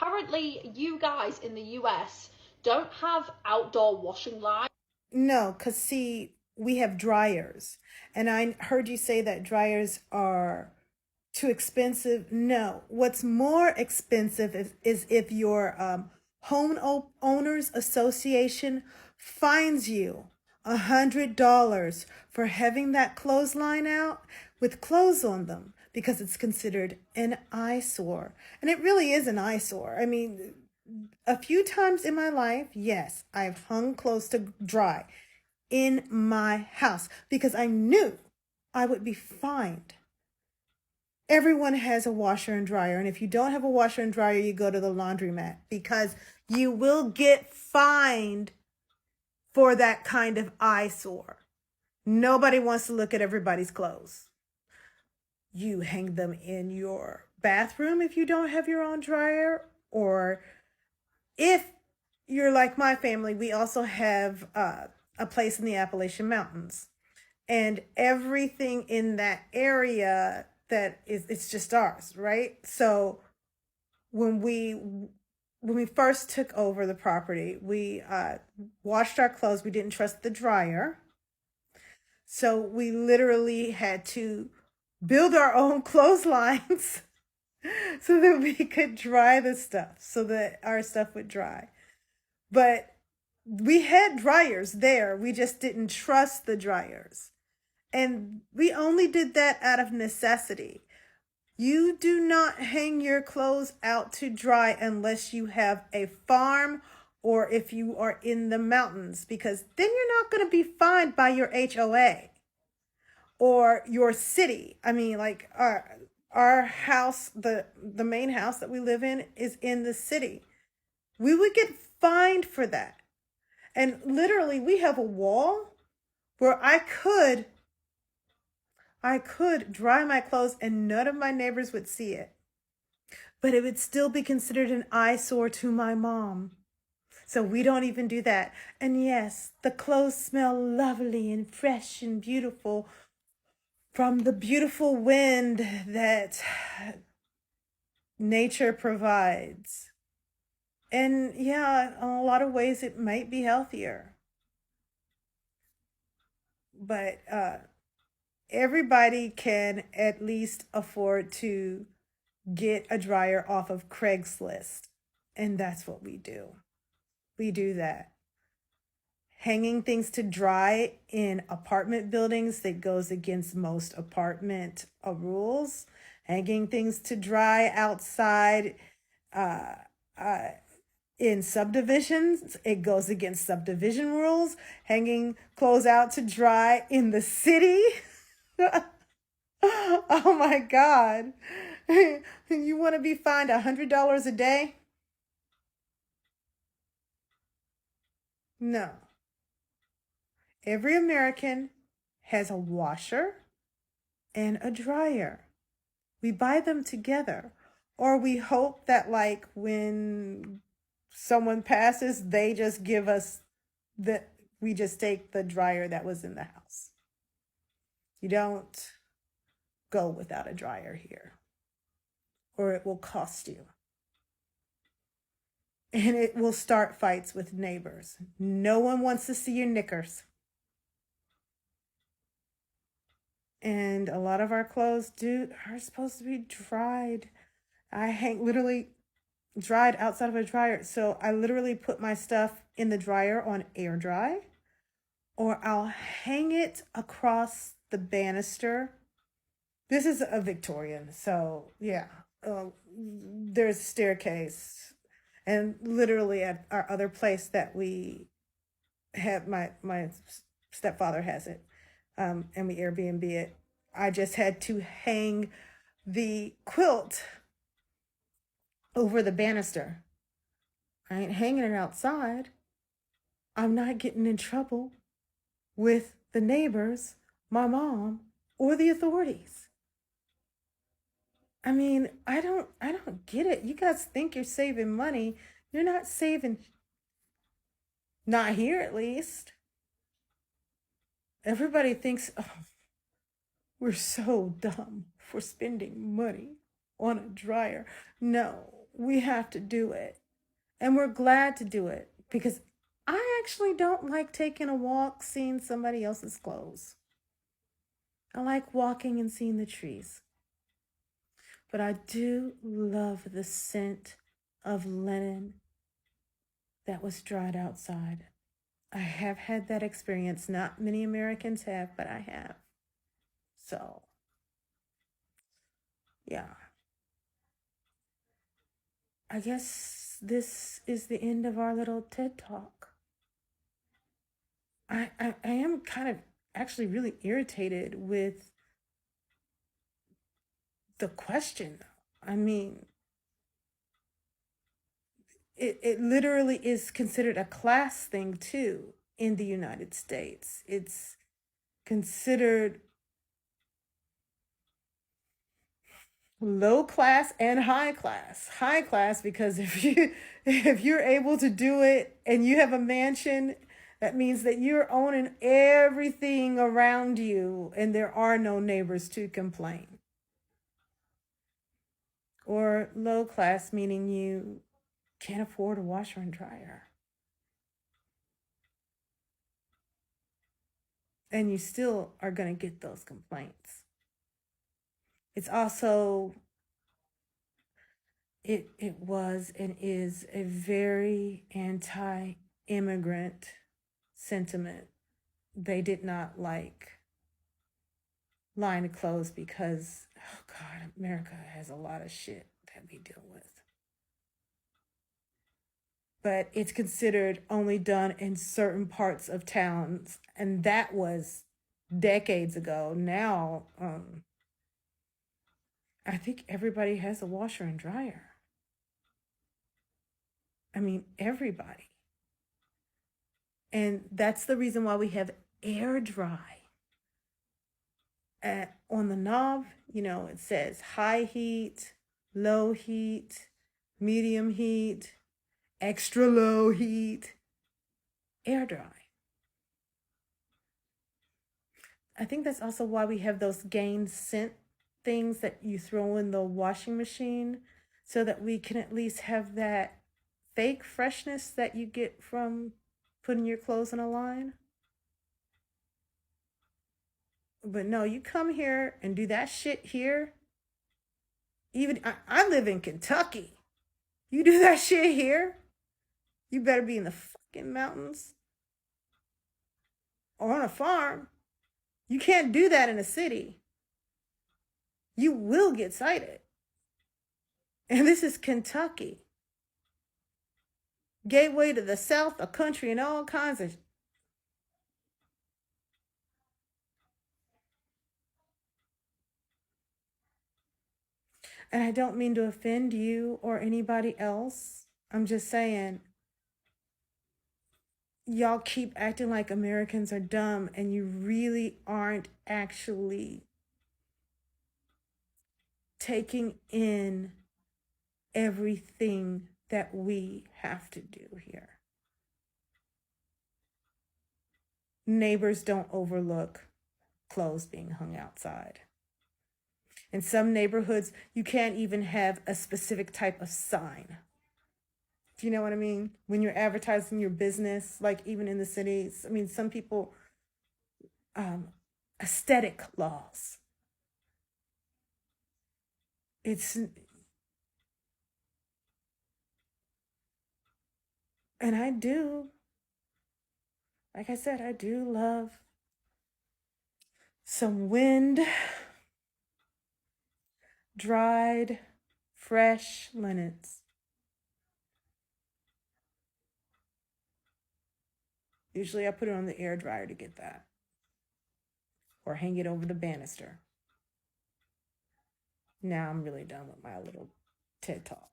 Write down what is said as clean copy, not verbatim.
Apparently, you guys in the US don't have outdoor washing lines. No, because see, we have dryers. And I heard you say that dryers are too expensive. No, what's more expensive is if your owners association fines you $100 for having that clothesline out with clothes on them because it's considered an eyesore. And it really is an eyesore. I mean, a few times in my life, yes, I've hung clothes to dry in my house because I knew I would be fined. Everyone has a washer and dryer, and if you don't have a washer and dryer, you go to the laundromat because you will get fined for that kind of eyesore. Nobody wants to look at everybody's clothes. You hang them in your bathroom if you don't have your own dryer, or if you're like my family, we also have a place in the Appalachian Mountains, and everything in that area that is, it's just ours, right? So when we first took over the property, we washed our clothes. We didn't trust the dryer, so we literally had to build our own clotheslines so that we could dry the stuff, so that our stuff would dry. But we had dryers there. We just didn't trust the dryers. And we only did that out of necessity. You do not hang your clothes out to dry unless you have a farm or if you are in the mountains, because then you're not going to be fined by your HOA or your city. I mean, like our house, the main house that we live in is in the city. We would get fined for that. And literally, we have a wall where I could dry my clothes and none of my neighbors would see it. But it would still be considered an eyesore to my mom. So we don't even do that. And yes, the clothes smell lovely and fresh and beautiful from the beautiful wind that nature provides. And yeah, in a lot of ways, it might be healthier. But everybody can at least afford to get a dryer off of Craigslist. And that's what we do. We do that. Hanging things to dry in apartment buildings, that goes against most apartment rules. Hanging things to dry outside uh, uh, in subdivisions, it goes against subdivision rules. Hanging clothes out to dry in the city. Oh my God. You want to be fined $100 a day? No. Every American has a washer and a dryer. We buy them together. Or we hope that, like, when someone passes, they just give us we just take the dryer that was in the house. You don't go without a dryer here, or it will cost you. And it will start fights with neighbors. No one wants to see your knickers. And a lot of our clothes are supposed to be dried. I hang literally dried outside of a dryer. So I literally put my stuff in the dryer on air dry, or I'll hang it across the banister. This is a Victorian, so yeah. There's a staircase, and literally at our other place that we have, my stepfather has it, and we Airbnb it. I just had to hang the quilt over the banister. I ain't hanging it outside. I'm not getting in trouble with the neighbors, my mom, or the authorities. I mean, I don't get it. You guys think you're saving money. You're not saving, not here at least. Everybody thinks, oh, we're so dumb for spending money on a dryer. No, we have to do it. And we're glad to do it because I actually don't like taking a walk seeing somebody else's clothes. I like walking and seeing the trees. But I do love the scent of linen that was dried outside. I have had that experience. Not many Americans have, but I have. So, yeah. I guess this is the end of our little TED Talk. I am kind of actually really irritated with the question. I mean, it literally is considered a class thing too in the United States. It's considered low class and high class. High class because if you're able to do it and you have a mansion, that means that you're owning everything around you and there are no neighbors to complain. Or low class meaning you can't afford a washer and dryer. And you still are going to get those complaints. It's also, it was and is a very anti-immigrant sentiment. They did not like line of clothes because, oh God, America has a lot of shit that we deal with. But it's considered only done in certain parts of towns, and that was decades ago. Now, I think everybody has a washer and dryer. I mean, everybody. And that's the reason why we have air dry. On the knob, it says high heat, low heat, medium heat, extra low heat, air dry. I think that's also why we have those gain scent things that you throw in the washing machine so that we can at least have that fake freshness that you get from putting your clothes in a line. But no, you come here and do that shit here. Even I live in Kentucky. You do that shit here, you better be in the fucking mountains or on a farm. You can't do that in a city. You will get cited. And this is Kentucky. Gateway to the South, a country and all kinds of. And I don't mean to offend you or anybody else. I'm just saying, y'all keep acting like Americans are dumb and you really aren't actually taking in everything that we have to do here. Neighbors don't overlook clothes being hung outside. In some neighborhoods, you can't even have a specific type of sign. Do you know what I mean? When you're advertising your business, like even in the cities, I mean, some people, aesthetic laws. And I do, like I said, I do love some wind, dried, fresh linens. Usually I put it on the air dryer to get that, or hang it over the banister. Now I'm really done with my little TED Talk.